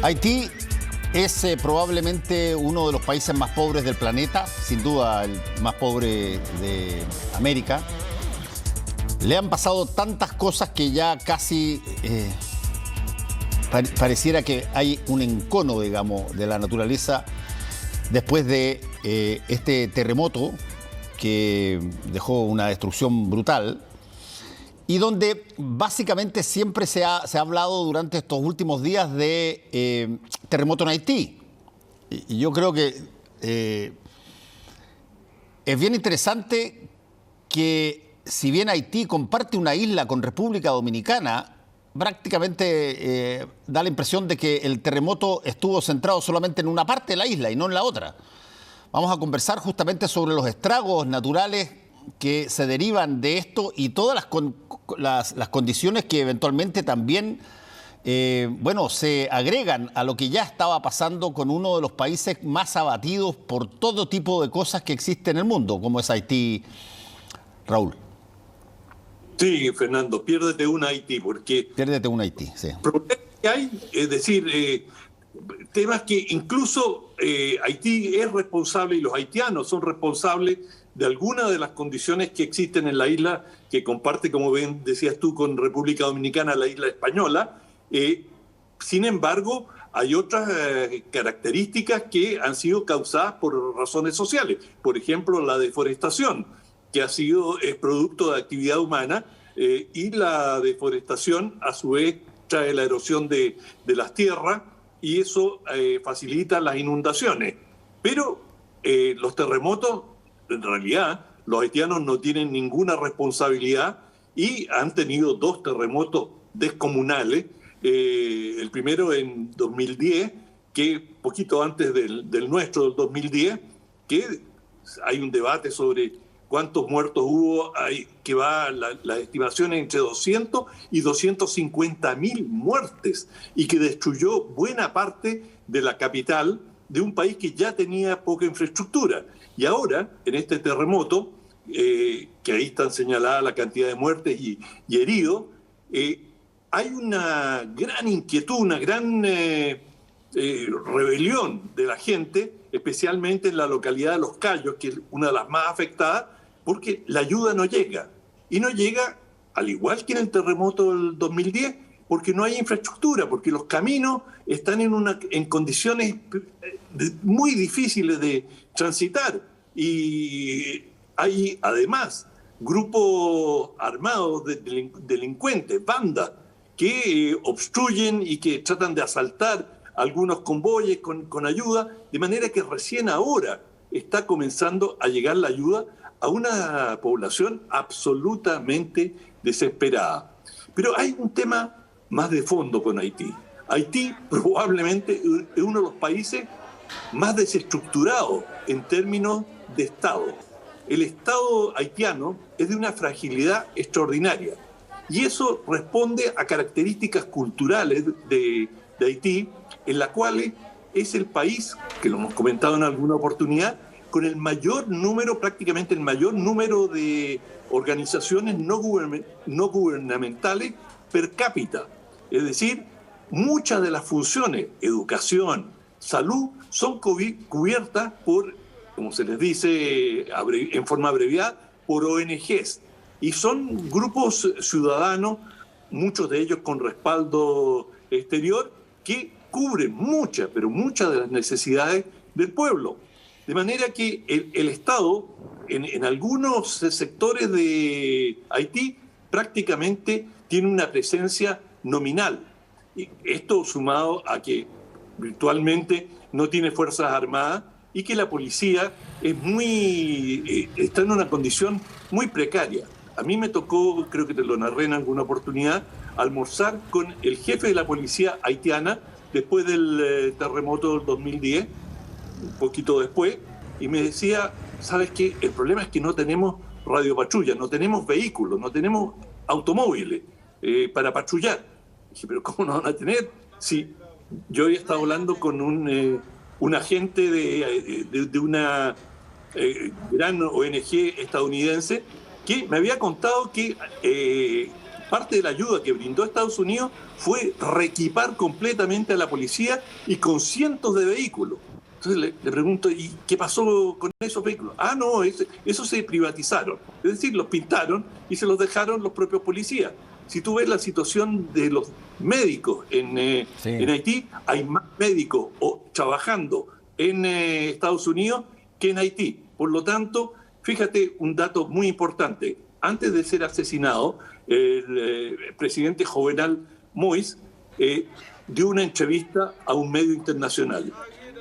Haití es probablemente uno de los países más pobres del planeta, sin duda el más pobre de América. Le han pasado tantas cosas que ya casi pareciera que hay un encono, digamos, de la naturaleza después de este terremoto que dejó una destrucción brutal y donde básicamente siempre se ha hablado durante estos últimos días de terremoto en Haití. Y yo creo que es bien interesante que si bien Haití comparte una isla con República Dominicana, prácticamente da la impresión de que el terremoto estuvo centrado solamente en una parte de la isla y no en la otra. Vamos a conversar justamente sobre los estragos naturales que se derivan de esto y todas las condiciones que eventualmente también se agregan a lo que ya estaba pasando con uno de los países más abatidos por todo tipo de cosas que existen en el mundo, como es Haití, Raúl. Sí, Fernando, piérdete un Haití, porque... Piérdete un Haití, sí. Problemas que hay, es decir, temas que incluso Haití es responsable y los haitianos son responsables de algunas de las condiciones que existen en la isla, que comparte, como bien decías tú, con República Dominicana, la isla española. Sin embargo, hay otras características que han sido causadas por razones sociales. Por ejemplo, la deforestación, que es producto de actividad humana, y la deforestación, a su vez, trae la erosión de las tierras, y eso facilita las inundaciones. Pero los terremotos, en realidad, los haitianos no tienen ninguna responsabilidad y han tenido 2 terremotos descomunales. El primero en 2010, que poquito antes del nuestro, del 2010, que hay un debate sobre cuántos muertos hubo, que va la estimación entre 200 y 250.000 muertes, y que destruyó buena parte de la capital de un país que ya tenía poca infraestructura. Y ahora, en este terremoto, que ahí están señaladas la cantidad de muertes y heridos, hay una gran inquietud, una gran rebelión de la gente, especialmente en la localidad de Los Cayos, que es una de las más afectadas, porque la ayuda no llega. Y no llega, al igual que en el terremoto del 2010, porque no hay infraestructura, porque los caminos están en condiciones muy difíciles de transitar. Y hay además grupos armados de delincuentes, bandas, que obstruyen y que tratan de asaltar algunos convoyes con ayuda, de manera que recién ahora está comenzando a llegar la ayuda a una población absolutamente desesperada. Pero hay un tema más de fondo con Haití. Haití probablemente es uno de los países más desestructurados en términos de Estado. El Estado haitiano es de una fragilidad extraordinaria y eso responde a características culturales de Haití, en las cuales es el país, que lo hemos comentado en alguna oportunidad, con el mayor número, prácticamente el mayor número de organizaciones no gubernamentales per cápita. Es decir, muchas de las funciones, educación, salud, son cubiertas por, como se les dice en forma abreviada, por ONGs. Y son grupos ciudadanos, muchos de ellos con respaldo exterior, que cubren muchas, pero muchas de las necesidades del pueblo. De manera que el Estado, en algunos sectores de Haití, prácticamente tiene una presencia nominal. Y esto sumado a que virtualmente no tiene fuerzas armadas y que la policía está en una condición muy precaria. A mí me tocó, creo que te lo narré en alguna oportunidad, almorzar con el jefe de la policía haitiana después del terremoto del 2010, un poquito después, y me decía, ¿sabes qué? El problema es que no tenemos radiopatrulla, no tenemos vehículos, no tenemos automóviles para patrullar. Dije, ¿pero cómo no van a tener? Sí, yo había estado hablando con un agente de una gran ONG estadounidense que me había contado que parte de la ayuda que brindó Estados Unidos fue reequipar completamente a la policía y con cientos de vehículos. Entonces le pregunto, ¿y qué pasó con esos vehículos? Ah, no, eso se privatizaron. Es decir, los pintaron y se los dejaron los propios policías. Si tú ves la situación de los médicos en Haití, hay más médicos trabajando en Estados Unidos que en Haití. Por lo tanto, fíjate un dato muy importante. Antes de ser asesinado, el presidente Jovenel Moïse dio una entrevista a un medio internacional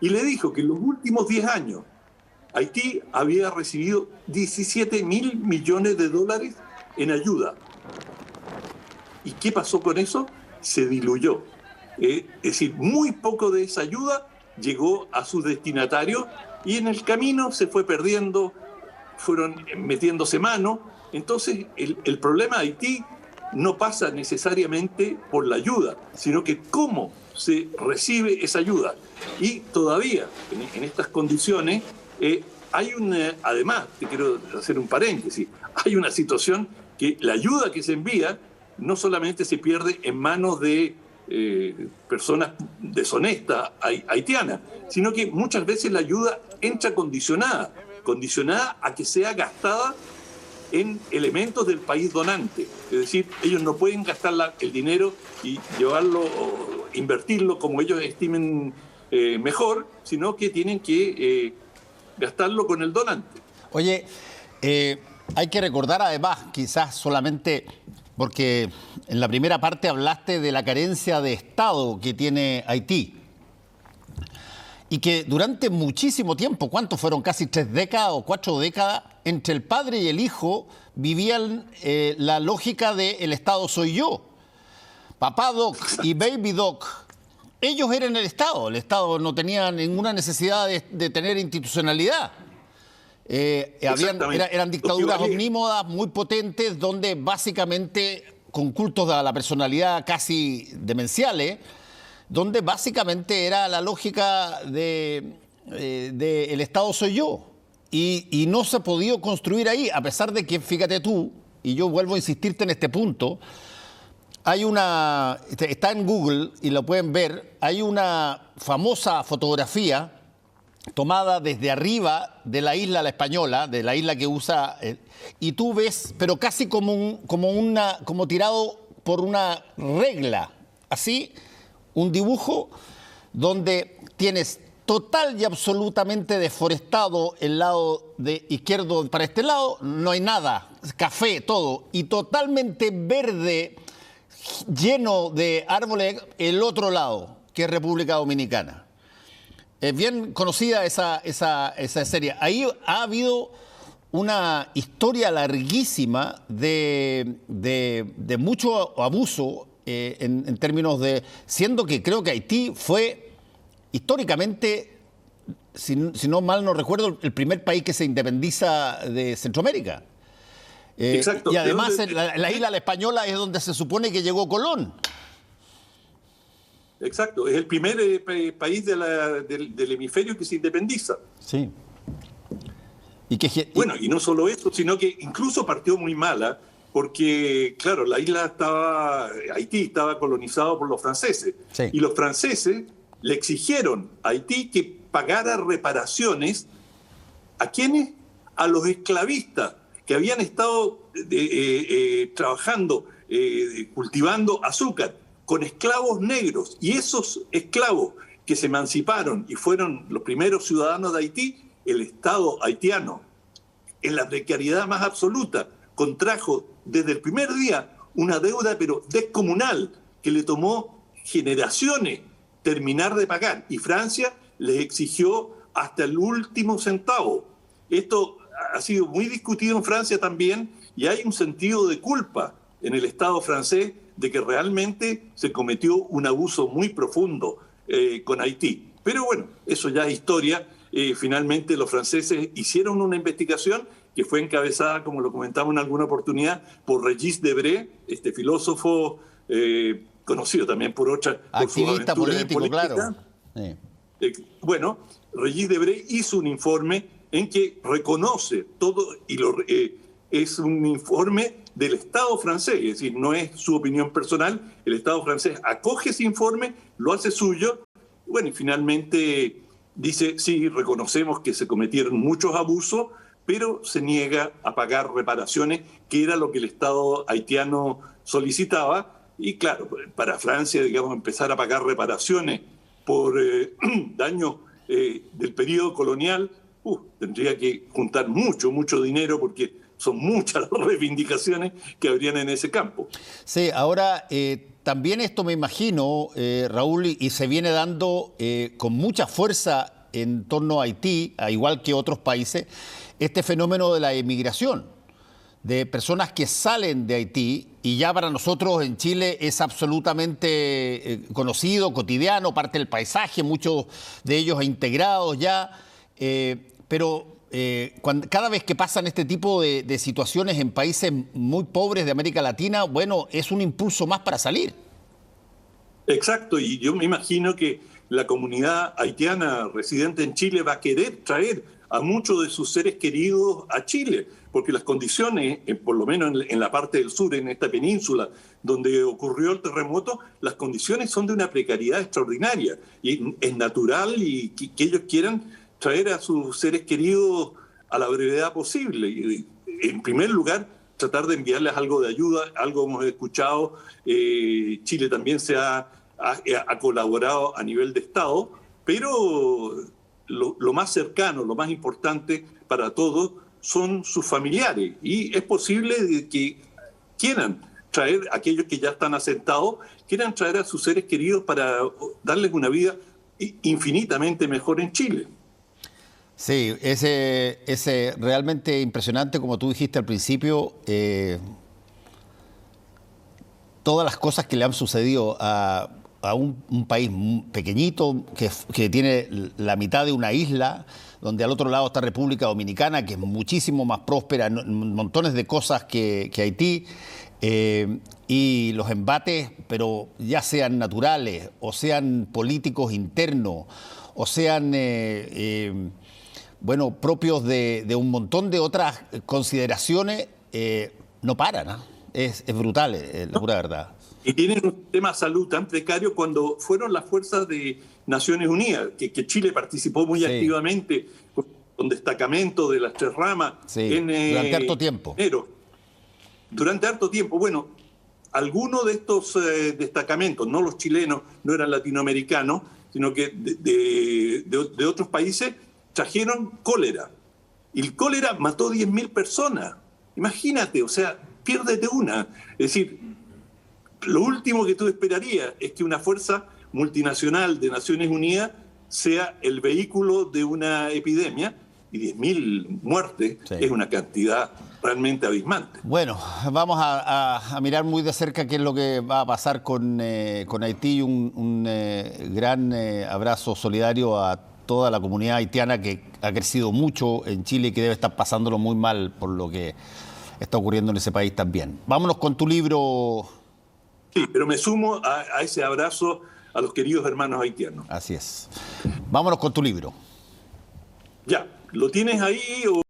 y le dijo que en los últimos 10 años Haití había recibido 17.000 millones de dólares en ayuda. ¿Y qué pasó con eso? Se diluyó. Es decir, muy poco de esa ayuda llegó a sus destinatarios y en el camino se fue perdiendo, fueron metiéndose mano. Entonces, el problema de Haití no pasa necesariamente por la ayuda, sino que cómo se recibe esa ayuda. Y todavía, en estas condiciones, hay además, te quiero hacer un paréntesis, hay una situación que la ayuda que se envía no solamente se pierde en manos de personas deshonestas haitianas, sino que muchas veces la ayuda entra condicionada a que sea gastada en elementos del país donante. Es decir, ellos no pueden gastar el dinero y llevarlo o invertirlo como ellos estimen mejor, sino que tienen que gastarlo con el donante. Oye, hay que recordar además, quizás solamente porque en la primera parte hablaste de la carencia de Estado que tiene Haití y que durante muchísimo tiempo, ¿cuántos fueron? Casi 3 décadas o 4 décadas, entre el padre y el hijo vivían la lógica de el Estado soy yo. Papá Doc y Baby Doc, ellos eran el Estado no tenía ninguna necesidad de tener institucionalidad. Eran dictaduras omnímodas muy potentes donde básicamente, con cultos a la personalidad casi demenciales, donde básicamente era la lógica de el Estado soy yo. Y no se ha podido construir ahí, a pesar de que, fíjate tú, y yo vuelvo a insistirte en este punto, está en Google y lo pueden ver, hay una famosa fotografía tomada desde arriba de la isla La Española, de la isla que usa, y tú ves, pero casi como tirado por una regla, así, un dibujo donde tienes total y absolutamente deforestado el lado de izquierdo para este lado, no hay nada, café, todo, y totalmente verde, lleno de árboles el otro lado, que es República Dominicana. Es bien conocida esa serie. Ahí ha habido una historia larguísima de mucho abuso en términos de... Siendo que creo que Haití fue históricamente, si no mal no recuerdo, el primer país que se independiza de Centroamérica. Exacto. Y además la isla La Española es donde se supone que llegó Colón. Exacto, es el primer país del hemisferio que se independiza. Sí. Bueno, y no solo eso, sino que incluso partió muy mala, porque, claro, Haití estaba colonizado por los franceses. Sí. Y los franceses le exigieron a Haití que pagara reparaciones. ¿A quiénes? A los esclavistas que habían estado trabajando, cultivando azúcar, con esclavos negros, y esos esclavos que se emanciparon y fueron los primeros ciudadanos de Haití, el Estado haitiano, en la precariedad más absoluta, contrajo desde el primer día una deuda pero descomunal que le tomó generaciones terminar de pagar, y Francia les exigió hasta el último centavo. Esto ha sido muy discutido en Francia también, y hay un sentido de culpa en el Estado francés de que realmente se cometió un abuso muy profundo con Haití. Pero bueno, eso ya es historia. Finalmente los franceses hicieron una investigación que fue encabezada, como lo comentamos en alguna oportunidad, por Regis Debray, este filósofo conocido también por activista político, claro. Sí. Bueno, Regis Debray hizo un informe en que reconoce todo, y es un informe del Estado francés, es decir, no es su opinión personal, el Estado francés acoge ese informe, lo hace suyo, bueno, y finalmente dice, sí, reconocemos que se cometieron muchos abusos, pero se niega a pagar reparaciones, que era lo que el Estado haitiano solicitaba. Y claro, para Francia, digamos, empezar a pagar reparaciones por daños del periodo colonial, tendría que juntar mucho dinero, porque son muchas las reivindicaciones que habrían en ese campo. Sí, ahora también esto me imagino, Raúl, y se viene dando con mucha fuerza en torno a Haití, a igual que otros países, este fenómeno de la emigración, de personas que salen de Haití, y ya para nosotros en Chile es absolutamente conocido, cotidiano, parte del paisaje, muchos de ellos integrados ya, pero cada vez que pasan este tipo de situaciones en países muy pobres de América Latina, bueno, es un impulso más para salir. Exacto, y yo me imagino que la comunidad haitiana residente en Chile va a querer traer a muchos de sus seres queridos a Chile, porque las condiciones, por lo menos en la parte del sur, en esta península donde ocurrió el terremoto, las condiciones son de una precariedad extraordinaria, y es natural y que ellos quieran traer a sus seres queridos a la brevedad posible. Y, en primer lugar, tratar de enviarles algo de ayuda, algo hemos escuchado, Chile también ha colaborado a nivel de Estado, pero lo más cercano, lo más importante para todos son sus familiares, y es posible que quieran traer, aquellos que ya están asentados, quieran traer a sus seres queridos para darles una vida infinitamente mejor en Chile. Sí, ese realmente impresionante, como tú dijiste al principio, todas las cosas que le han sucedido a un país pequeñito que tiene la mitad de una isla, donde al otro lado está República Dominicana, que es muchísimo más próspera, montones de cosas que Haití, y los embates, pero ya sean naturales, o sean políticos internos, o sean bueno, propios de un montón de otras consideraciones, no paran, ¿eh? Es brutal, la pura verdad. Y tienen un sistema de salud tan precario. Cuando fueron las fuerzas de Naciones Unidas, que Chile participó muy activamente con destacamentos de las Tres Ramas durante harto tiempo. Durante harto tiempo. Bueno, algunos de estos destacamentos, no los chilenos, no eran latinoamericanos, sino que de otros países, trajeron cólera. Y el cólera mató 10.000 personas. Imagínate, o sea, piérdete una. Es decir, lo último que tú esperarías es que una fuerza multinacional de Naciones Unidas sea el vehículo de una epidemia, y 10.000 muertes es una cantidad realmente abismante. Bueno, vamos a mirar muy de cerca qué es lo que va a pasar con Haití, y un gran abrazo solidario a toda la comunidad haitiana, que ha crecido mucho en Chile y que debe estar pasándolo muy mal por lo que está ocurriendo en ese país también. Vámonos con tu libro. Sí, pero me sumo a ese abrazo a los queridos hermanos haitianos. Así es. Vámonos con tu libro. Ya, ¿lo tienes ahí o...?